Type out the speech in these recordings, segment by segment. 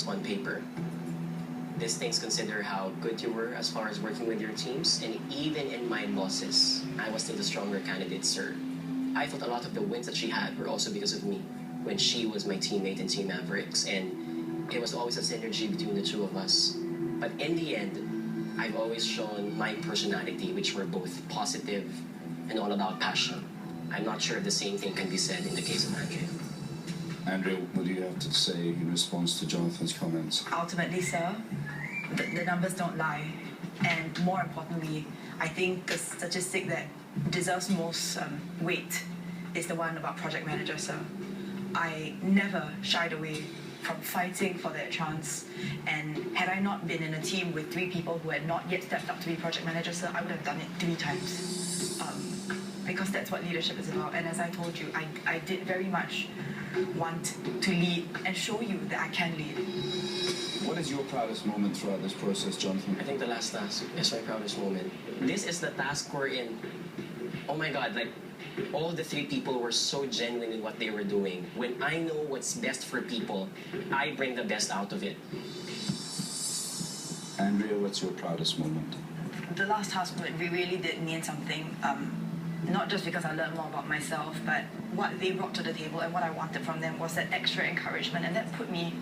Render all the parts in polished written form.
on paper. These things consider how good you were as far as working with your teams, and even in my losses, I was still the stronger candidate, sir. I thought a lot of the wins that she had were also because of me, when she was my teammate in Team Mavericks, and it was always a synergy between the two of us. But in the end, I've always shown my personality, which were both positive and all about passion. I'm not sure if the same thing can be said in the case of Andrea. Andrea, what do you have to say in response to Jonathan's comments? Ultimately, sir, the numbers don't lie. And more importantly, I think the statistic that deserves most weight is the one about project manager, sir. I never shied away from fighting for that chance. And had I not been in a team with 3 people who had not yet stepped up to be project manager, sir, I would have done it 3 times. Because that's what leadership is about. And as I told you, I did very much want to lead and show you that I can lead. What is your proudest moment throughout this process, Jonathan? I think the last task is my proudest moment. This is the task we're in. Oh my God, like, all the 3 people were so genuine in what they were doing. When I know what's best for people, I bring the best out of it. Andrea, what's your proudest moment? The last task really did mean something. Not just because I learned more about myself, but what they brought to the table and what I wanted from them was that extra encouragement, and that put me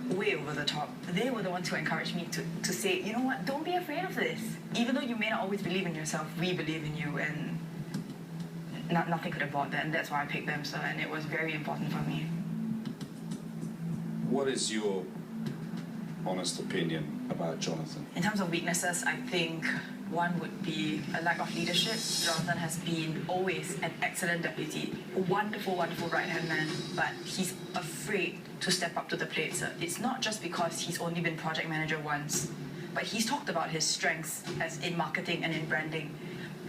way over the top. They were the ones who encouraged me to say, you know what, don't be afraid of this. Even though you may not always believe in yourself, we believe in you, and nothing could have bought that, and that's why I picked them, sir, and it was very important for me. What is your honest opinion about Jonathan? In terms of weaknesses, I think one would be a lack of leadership. Jonathan has been always an excellent deputy, a wonderful, wonderful right-hand man, but he's afraid to step up to the plate, sir. It's not just because he's only been project manager once, but he's talked about his strengths as in marketing and in branding.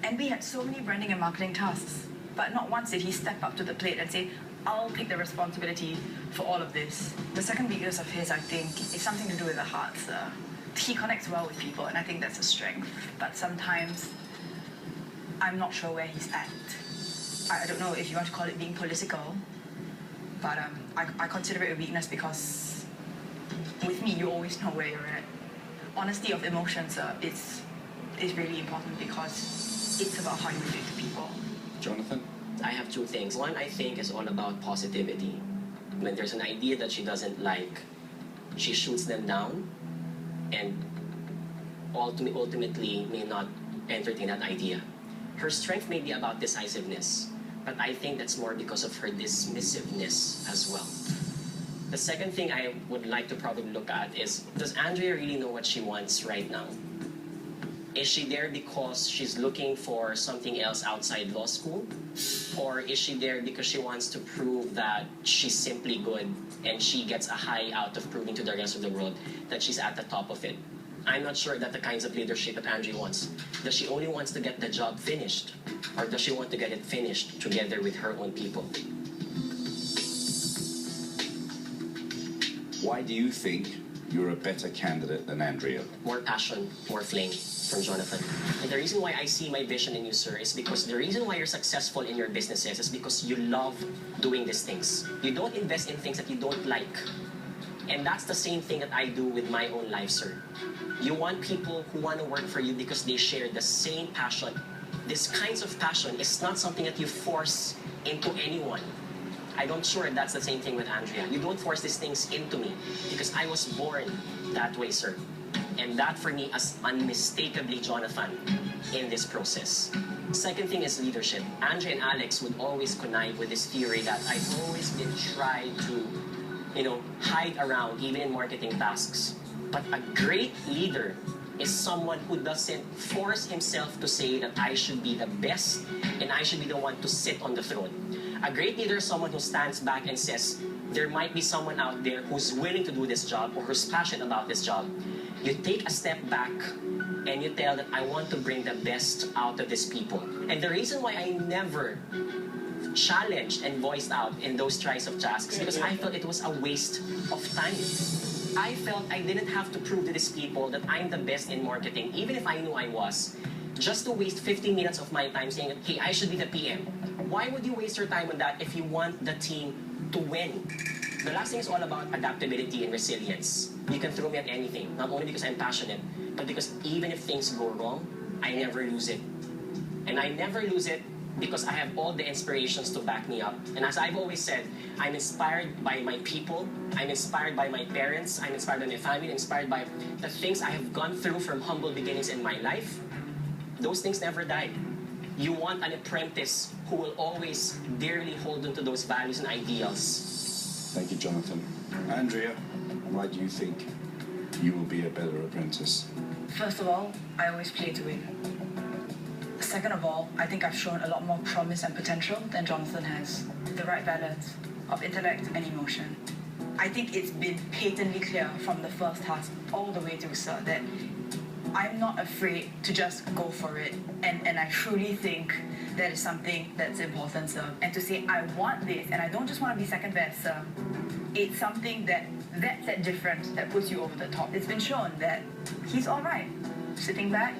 And we had so many branding and marketing tasks, but not once did he step up to the plate and say, I'll take the responsibility for all of this. The second weakness of his, I think, is something to do with the heart, sir. He connects well with people, and I think that's a strength. But sometimes, I'm not sure where he's at. I don't know if you want to call it being political, but I consider it a weakness because with me, you always know where you're at. Honesty of emotions, is really important because it's about how you relate to people. Jonathan? I have 2 things. One, I think, is all about positivity. When there's an idea that she doesn't like, she shoots them down and ultimately may not entertain that idea. Her strength may be about decisiveness, but I think that's more because of her dismissiveness as well. The second thing I would like to probably look at is, does Andrea really know what she wants right now? Is she there because she's looking for something else outside law school? Or is she there because she wants to prove that she's simply good and she gets a high out of proving to the rest of the world that she's at the top of it? I'm not sure that the kinds of leadership that Andrea wants. Does she only wants to get the job finished? Or does she want to get it finished together with her own people? Why do you think you're a better candidate than Andrea? More passion, more flame from Jonathan. And the reason why I see my vision in you, sir, is because the reason why you're successful in your businesses is because you love doing these things. You don't invest in things that you don't like. And that's the same thing that I do with my own life, sir. You want people who want to work for you because they share the same passion. This kinds of passion is not something that you force into anyone. I'm sure that's the same thing with Andrea. You don't force these things into me because I was born that way, sir. And that for me is unmistakably Jonathan in this process. Second thing is leadership. Andrea and Alex would always connive with this theory that I've always been tried to, hide around even in marketing tasks. But a great leader is someone who doesn't force himself to say that I should be the best and I should be the one to sit on the throne. A great leader is someone who stands back and says, there might be someone out there who's willing to do this job or who's passionate about this job. You take a step back and you tell that I want to bring the best out of these people. And the reason why I never challenged and voiced out in those tries of tasks because I felt it was a waste of time. I felt I didn't have to prove to these people that I'm the best in marketing, even if I knew I was, just to waste 15 minutes of my time saying, hey, I should be the PM. Why would you waste your time on that if you want the team to win? The last thing is all about adaptability and resilience. You can throw me at anything, not only because I'm passionate, but because even if things go wrong, I never lose it. And I never lose it because I have all the inspirations to back me up. And as I've always said, I'm inspired by my people, I'm inspired by my parents, I'm inspired by my family, I'm inspired by the things I have gone through from humble beginnings in my life. Those things never die. You want an apprentice who will always dearly hold on to those values and ideals. Thank you, Jonathan. Andrea, why do you think you will be a better apprentice? First of all, I always play to win. Second of all, I think I've shown a lot more promise and potential than Jonathan has. The right balance of intellect and emotion. I think it's been patently clear from the first task all the way through, sir, that I'm not afraid to just go for it. And I truly think that is something that's important, sir. And to say, I want this, and I don't just want to be second best, sir. It's something that's that difference that puts you over the top. It's been shown that he's all right sitting back,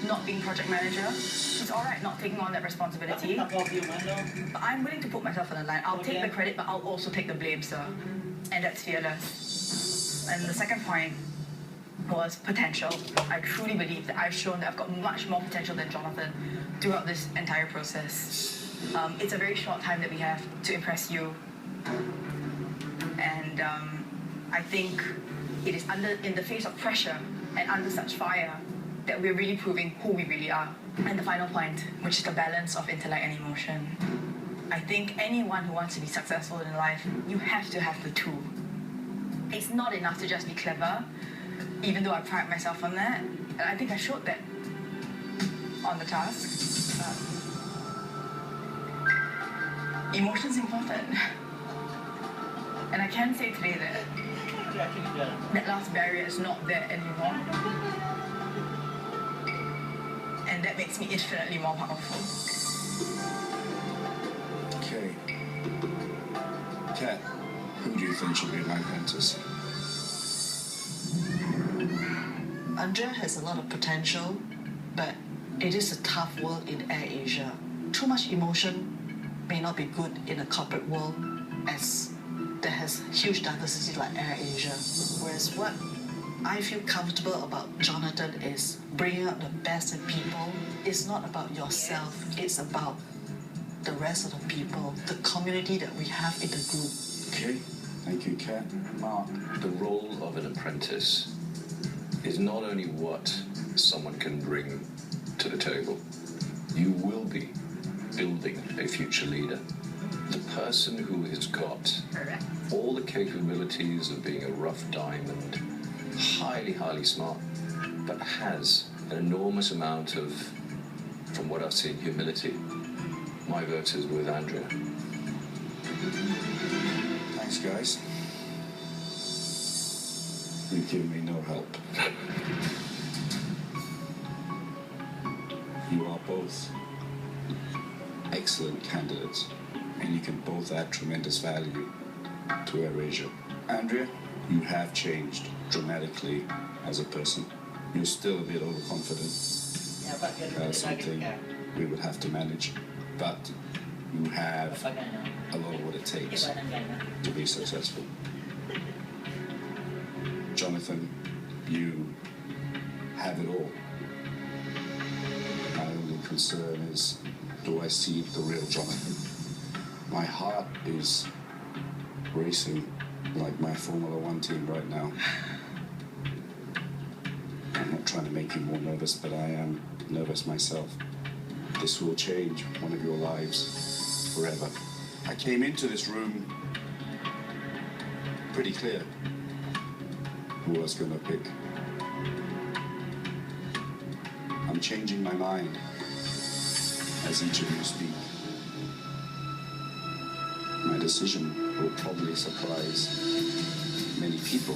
not being project manager. He's all right not taking on that responsibility. But I'm willing to put myself on the line. I'll take the credit, but I'll also take the blame, sir. And that's fearless. And the second point was potential. I truly believe that I've shown that I've got much more potential than Jonathan throughout this entire process. It's a very short time that we have to impress you. And I think it is in the face of pressure and under such fire that we're really proving who we really are. And the final point, which is the balance of intellect and emotion. I think anyone who wants to be successful in life, you have to have the two. It's not enough to just be clever, even though I pride myself on that. And I think I showed that on the task. Emotion's important. And I can say today that that last barrier is not there anymore. And that makes me infinitely more powerful. Okay. Kat, who do you think should be my apprentice? Andrea has a lot of potential, but it is a tough world in Air Asia. Too much emotion may not be good in a corporate world, as that has huge diversity like Air Asia. Whereas what I feel comfortable about Jonathan is bringing out the best in people. It's not about yourself, it's about the rest of the people, the community that we have in the group. Okay, thank you, Kat. Mark. The role of an apprentice is not only what someone can bring to the table. You will be building a future leader. The person who has got all the capabilities of being a rough diamond, highly, highly smart, but has an enormous amount of, from what I've seen, humility. My vote is with Andrea. Thanks, guys. You've given me no help. You are both excellent candidates, and you can both add tremendous value to Air Asia. Andrea, you have changed dramatically as a person. You're still a bit overconfident. That's something we would have to manage. But you have a lot of what it takes to be successful. Jonathan, you have it all. My only concern is, do I see the real Jonathan? My heart is racing like my Formula One team right now. I'm not trying to make you more nervous, but I am nervous myself. This will change one of your lives forever. I came into this room pretty clear who I was going to pick. I'm changing my mind as each of you speak. My decision will probably surprise many people.